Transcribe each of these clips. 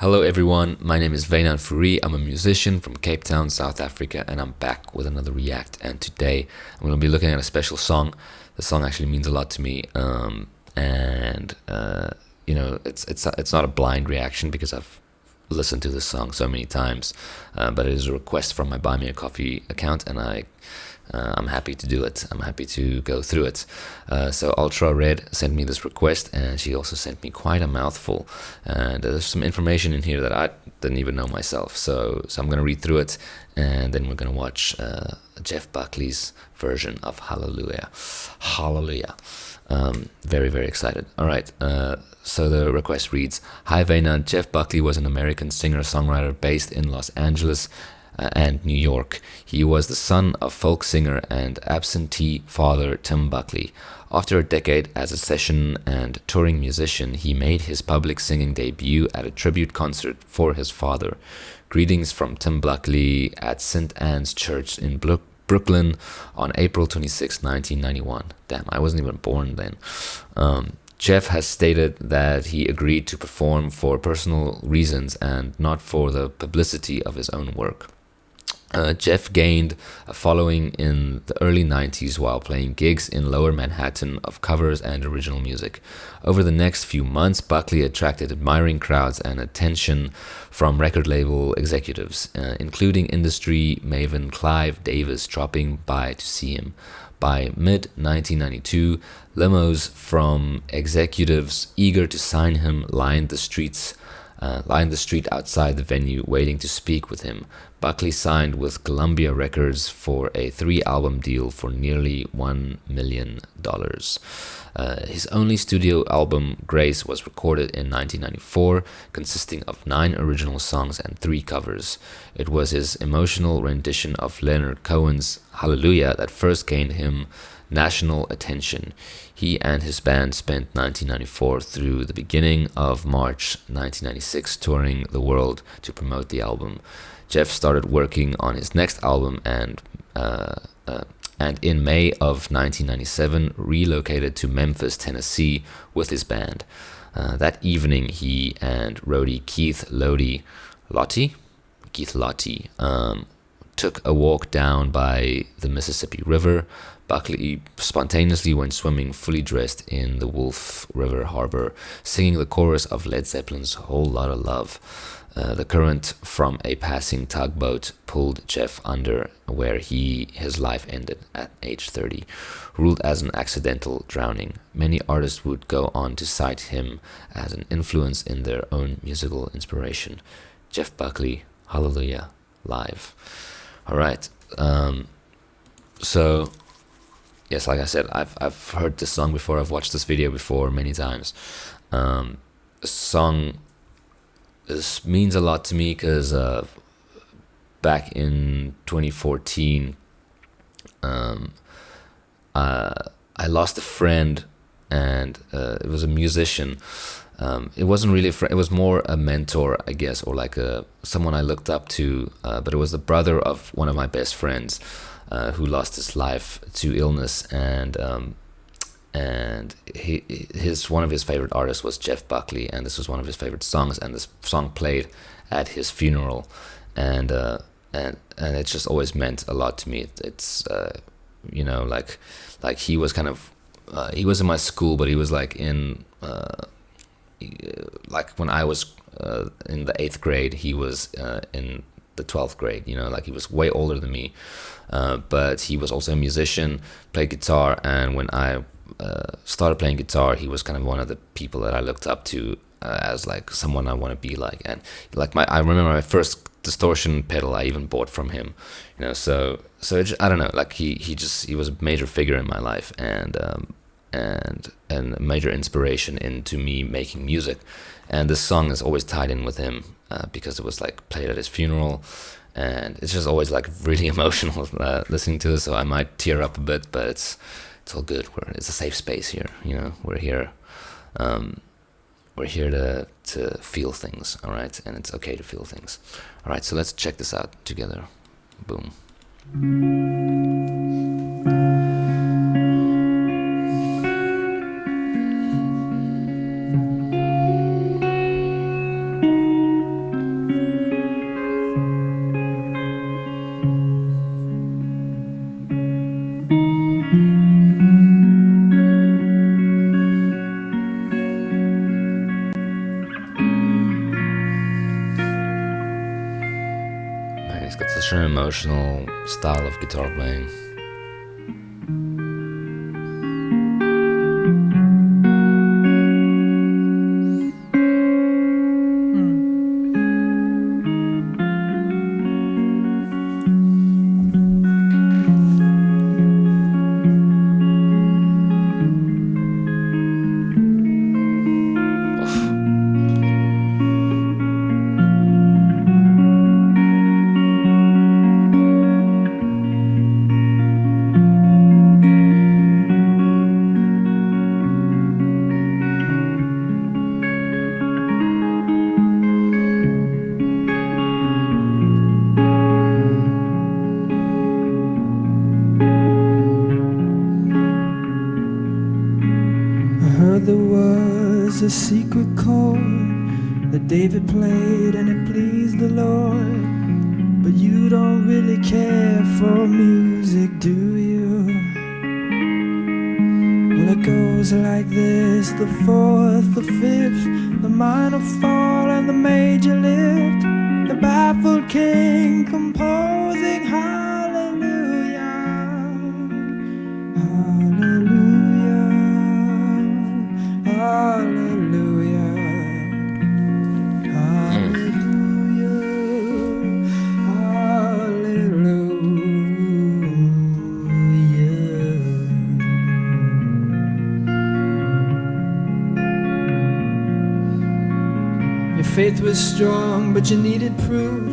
Hello everyone, my name is Wynand Fourie. I'm a musician from Cape Town, South Africa, and I'm back with another React. And today I'm going to be looking at a special song. The song actually means a lot to me, it's not a blind reaction because I've listened to this song so many times, but it is a request from my Buy Me a Coffee account, and I'm happy to do it. I'm happy to go through it. So Ultra Red sent me this request, and she also sent me quite a mouthful. And there's some information in here that I didn't even know myself. So I'm going to read through it, and then we're going to watch Jeff Buckley's version of Hallelujah. Hallelujah. Very, very excited. All right. So the request reads, Hi Wynand, Jeff Buckley was an American singer-songwriter based in Los Angeles and New York. He was the son of folk singer and absentee father Tim Buckley. After a decade as a session and touring musician, he made his public singing debut at a tribute concert for his father. Greetings from Tim Buckley at St. Anne's Church in Brooklyn on April 26, 1991. Damn, I wasn't even born then. Jeff has stated that he agreed to perform for personal reasons and not for the publicity of his own work. Jeff gained a following in the early 90s while playing gigs in Lower Manhattan of covers and original music. Over the next few months, Buckley attracted admiring crowds and attention from record label executives, including industry maven Clive Davis dropping by to see him. By mid-1992, limos from executives eager to sign him lined the street outside the venue waiting to speak with him. Buckley signed with Columbia Records for a 3-album deal for nearly $1 million. His only studio album, Grace, was recorded in 1994, consisting of 9 original songs and 3 covers. It was his emotional rendition of Leonard Cohen's Hallelujah that first gained him national attention. He and his band spent 1994 through the beginning of March 1996 touring the world to promote the album. Jeff started working on his next album and in May of 1997 relocated to Memphis, Tennessee with his band. That evening he and roadie Keith Lottie took a walk down by the Mississippi River. Buckley spontaneously went swimming fully dressed in the Wolf River harbor, singing the chorus of Led Zeppelin's Whole Lotta Love. The current from a passing tugboat pulled Jeff under, where his life ended at age 30, ruled as an accidental drowning. Many artists would go on to cite him as an influence in their own musical inspiration. Jeff Buckley, Hallelujah, live. All right. So, yes, like I said, I've heard this song before. I've watched this video before many times. The song means a lot to me because back in 2014, I lost a friend, and it was a musician. It wasn't really a friend, it was more a mentor, I guess, or like someone I looked up to, but it was the brother of one of my best friends who lost his life to illness, and one of his favorite artists was Jeff Buckley, and this was one of his favorite songs, and this song played at his funeral, and it just always meant a lot to me. It's like he was kind of he was in my school, but he was like in like when I was in the 8th grade, he was in the 12th grade, like he was way older than me, but he was also a musician, played guitar, and when I started playing guitar, he was kind of one of the people that I looked up to as like someone I want to be like. And like I remember my first distortion pedal I even bought from him, so I don't know, like he was a major figure in my life, and a major inspiration into me making music. And this song is always tied in with him because it was like played at his funeral, and it's just always like really emotional listening to it. So I might tear up a bit, but it's all good. It's a safe space here, We're here to feel things, all right? And it's okay to feel things. All right, so let's check this out together. Boom. It's got such an emotional style of guitar playing. There was a secret chord that David played and it pleased the Lord. But you don't really care for music, do you? Well, it goes like this: the fourth, the fifth, the minor fall and the major lift, the baffled king composing hallelujah, hallelujah, hallelujah, hallelujah, hallelujah. Your faith was strong, but you needed proof.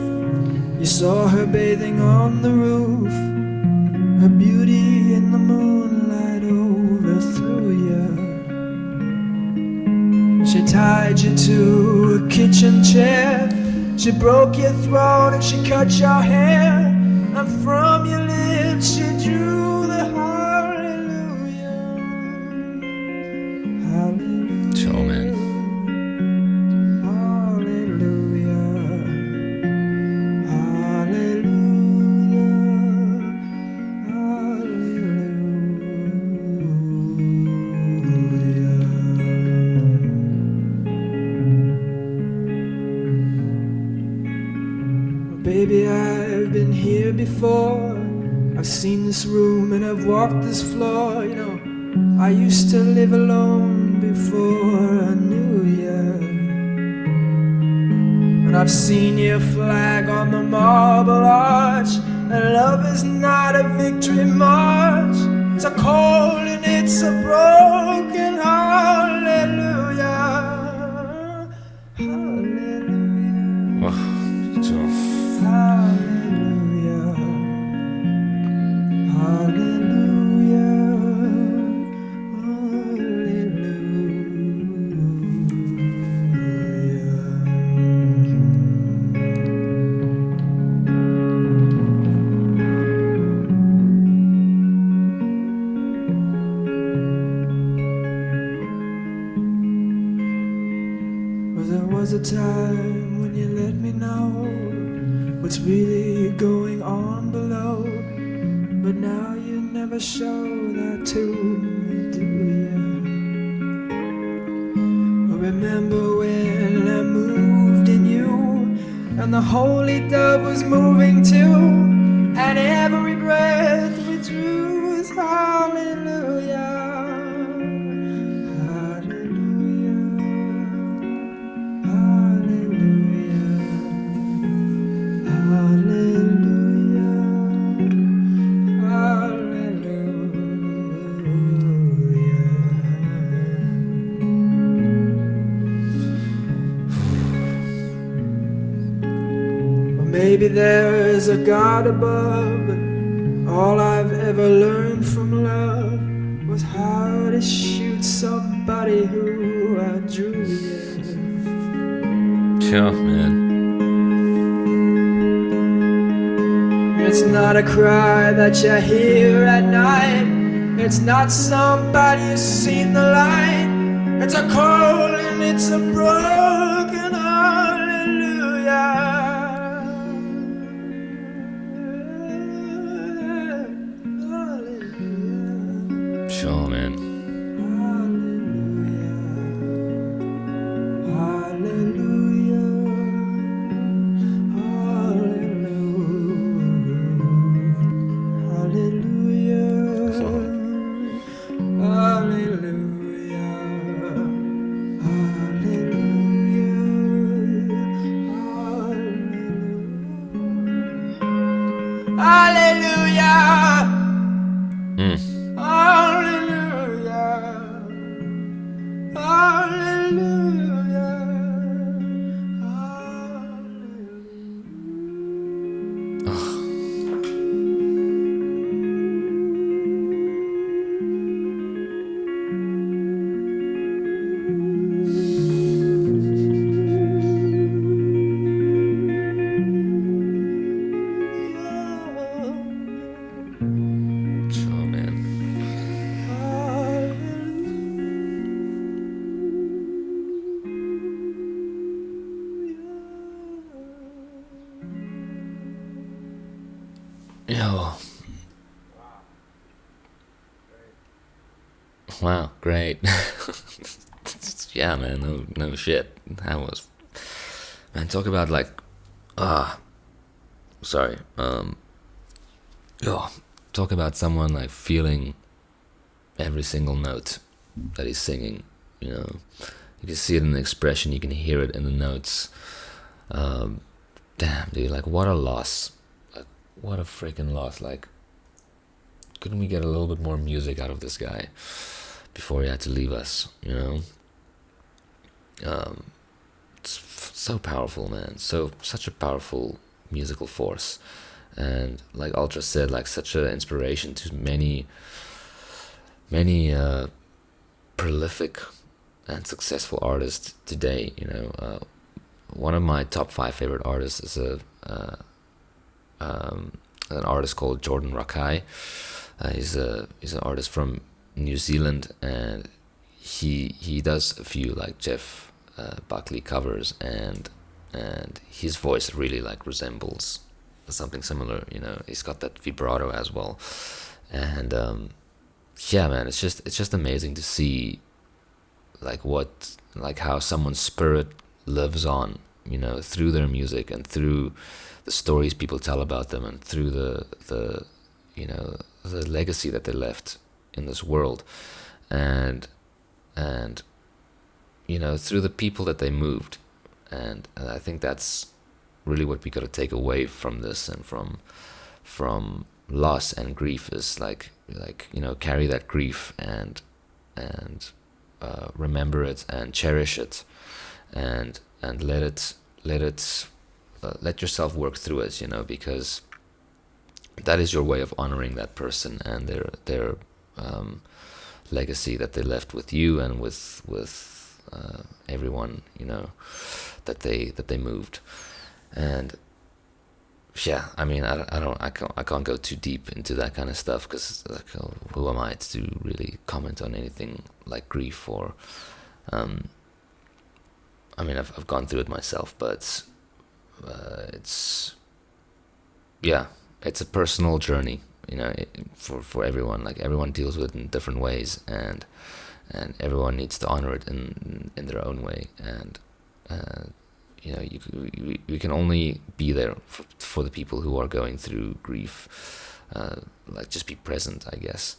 You saw her bathing on the roof, her beauty in the moonlight overthrew you. She tied you to a kitchen chair, she broke your throat and she cut your hair, and from your lips she drew the hallelujah, hallelujah. Sure, man. Baby, I've been here before. I've seen this room and I've walked this floor. You know, I used to live alone before I knew you. And I've seen your flag on the marble arch, and love is not a victory march. It's a cold and it's a broken hallelujah, hallelujah. Oh, so. Hallelujah, hallelujah, hallelujah. Well, there was a time when you let me know what's really going on below, but now you never show that to me, do you? Remember when I moved in you, and the holy dove was moving too, and every breath we drew was hallelujah, hallelujah, hallelujah, hallelujah, hallelujah. Or maybe there's a God above, but all I've ever learned from love was how to shoot somebody who outdrew you. Sure, man. It's not a cry that you hear at night, it's not somebody who's seen the light. It's a cold and it's a broken hallelujah. Sure, man. Hallelujah, hallelujah, Hallelujah. Mm. Hallelujah. Hallelujah. Oh man. Yo. Wow, great. Yeah, man, no shit. That was, man, talk about like, sorry, yo, talk about someone like feeling every single note that he's singing, you know. You can see it in the expression, you can hear it in the notes. Damn, dude, like what a loss. Like what a freaking loss. Like, couldn't we get a little bit more music out of this guy before he had to leave us, you know? It's so powerful, man. Such a powerful musical force. And like Ultra said, like such an inspiration to many prolific and successful artists today, you know. One of my top 5 favorite artists is an artist called Jordan Rakai. He's an artist from New Zealand, and he does a few like Jeff Buckley covers, and his voice really like resembles something similar, you know. He's got that vibrato as well, and yeah, man, it's just amazing to see like how someone's spirit lives on, you know, through their music and through the stories people tell about them, and through the you know, the legacy that they left in this world, and you know, through the people that they moved. And I think that's really what we got to take away from this, and from loss and grief, is like you know, carry that grief and remember it and cherish it, and let yourself work through it, you know, because that is your way of honoring that person and their legacy that they left with you and with everyone, you know, that they moved. And yeah, I mean, I can't go too deep into that kind of stuff, because like, who am I to really comment on anything like grief or I mean, I've gone through it myself, but it's a personal journey, you know, for everyone. Like everyone deals with it in different ways, and everyone needs to honor it in their own way. And you know, you can only be there for the people who are going through grief. Like just be present, I guess.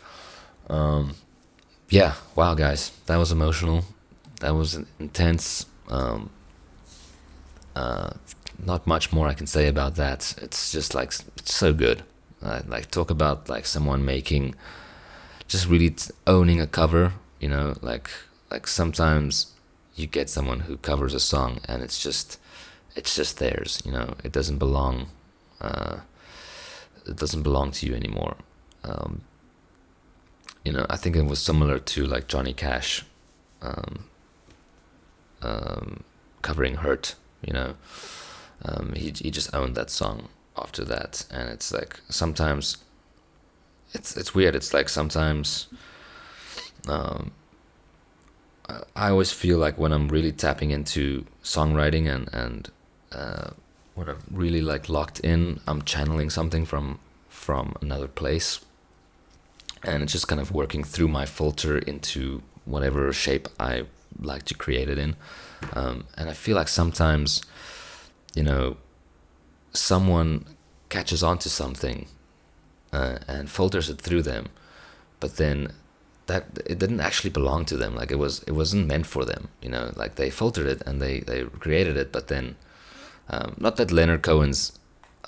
Yeah, wow, guys, that was emotional. That was intense. Not much more I can say about that. It's just like, it's so good. Like talk about like someone making, just really owning a cover, you know, like sometimes you get someone who covers a song and it's just theirs, you know. It doesn't belong to you anymore. You know, I think it was similar to like Johnny Cash covering Hurt, you know. He just owned that song after that, and it's like sometimes it's weird. It's like sometimes I always feel like when I'm really tapping into songwriting and when I'm really like locked in, I'm channeling something from another place, and it's just kind of working through my filter into whatever shape I like to create it in. And I feel like sometimes, you know, someone catches onto something and filters it through them, but then that it didn't actually belong to them. Like it wasn't meant for them, you know. Like they filtered it and they created it, but then not that Leonard Cohen's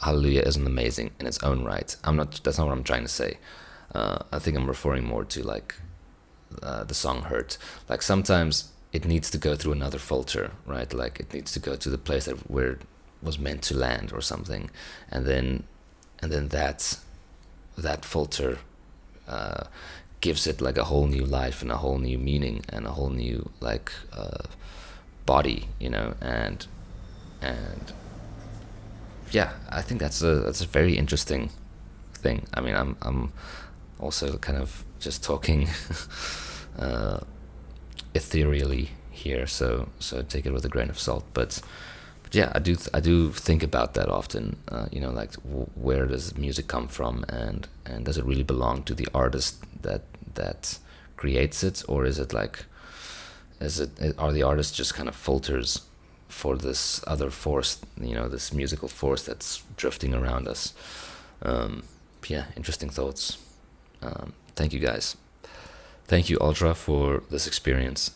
Hallelujah isn't amazing in its own right. That's not what I'm trying to say. I think I'm referring more to like the song Hurt. Like sometimes it needs to go through another filter, right? Like it needs to go to the place where it was meant to land or something, and then that filter gives it like a whole new life and a whole new meaning and a whole new like body, and yeah, I think that's a very interesting thing. I mean, I'm also kind of just talking ethereally here, so take it with a grain of salt. But yeah, I do think about that often. Like where does music come from, and does it really belong to the artist that creates it, or is it like are the artists just kind of filters for this other force, this musical force that's drifting around us? Yeah, interesting thoughts. Thank you guys. Thank you, Ultra, for this experience.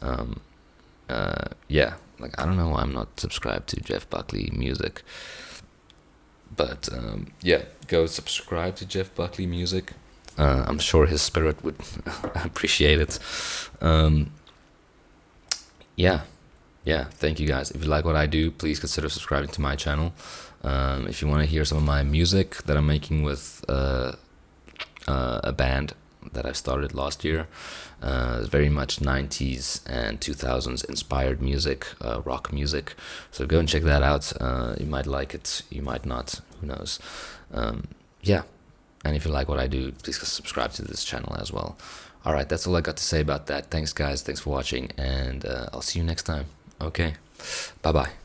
Yeah, like I don't know why I'm not subscribed to Jeff Buckley music, but yeah, go subscribe to Jeff Buckley music. I'm sure his spirit would appreciate it. Yeah, thank you guys. If you like what I do, please consider subscribing to my channel. If you want to hear some of my music that I'm making with a band that I started last year, it's very much 90s and 2000s inspired music, rock music. So go and check that out. You might like it, you might not, who knows. Yeah, and if you like what I do, please subscribe to this channel as well. Alright, that's all I got to say about that. Thanks guys, thanks for watching, and I'll see you next time. Okay, bye bye.